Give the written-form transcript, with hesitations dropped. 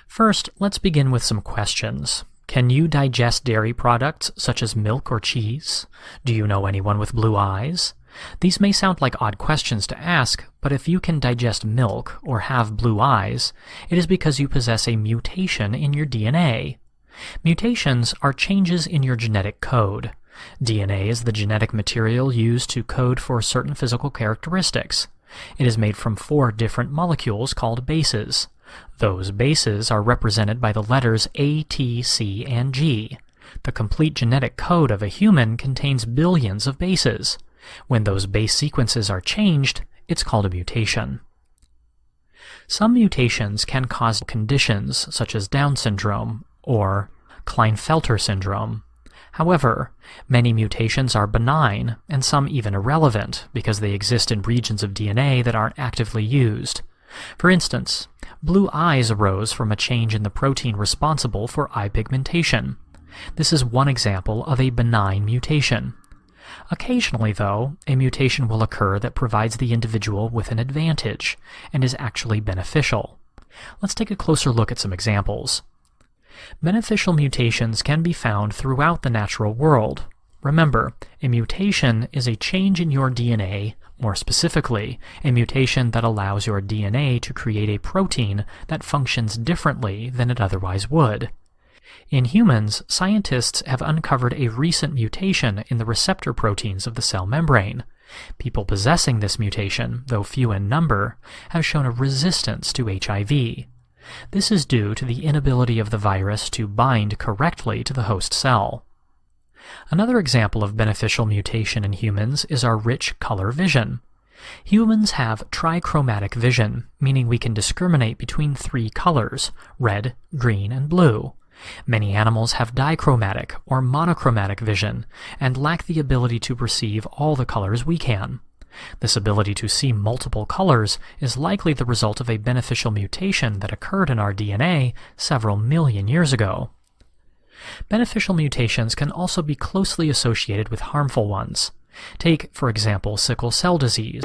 First, let's begin with some questions. Can you digest dairy products such as milk or cheese? Do you know anyone with blue eyes? These may sound like odd questions to ask, but if you can digest milk or have blue eyes, it is because you possess a mutation in your DNA. Mutations are changes in your genetic code. DNA is the genetic material used to code for certain physical characteristics. It is made from 4 different molecules called bases. Those bases are represented by the letters A, T, C, and G. The complete genetic code of a human contains billions of bases. When those base sequences are changed, it's called a mutation. Some mutations can cause conditions such as Down syndrome or Klinefelter syndrome. However, many mutations are benign, and some even irrelevant, because they exist in regions of DNA that aren't actively used. For instance, blue eyes arose from a change in the protein responsible for eye pigmentation. This is one example of a benign mutation. Occasionally, though, a mutation will occur that provides the individual with an advantage, and is actually beneficial. Let's take a closer look at some examples. Beneficial mutations can be found throughout the natural world. Remember, a mutation is a change in your DNA, more specifically, a mutation that allows your DNA to create a protein that functions differently than it otherwise would. In humans, scientists have uncovered a recent mutation in the receptor proteins of the cell membrane. People possessing this mutation, though few in number, have shown a resistance to HIV. This is due to the inability of the virus to bind correctly to the host cell. Another example of beneficial mutation in humans is our rich color vision. Humans have trichromatic vision, meaning we can discriminate between 3 colors, red, green, and blue. Many animals have dichromatic or monochromatic vision and lack the ability to perceive all the colors we can. This ability to see multiple colors is likely the result of a beneficial mutation that occurred in our DNA several million years ago. Beneficial mutations can also be closely associated with harmful ones. Take, for example, sickle cell disease,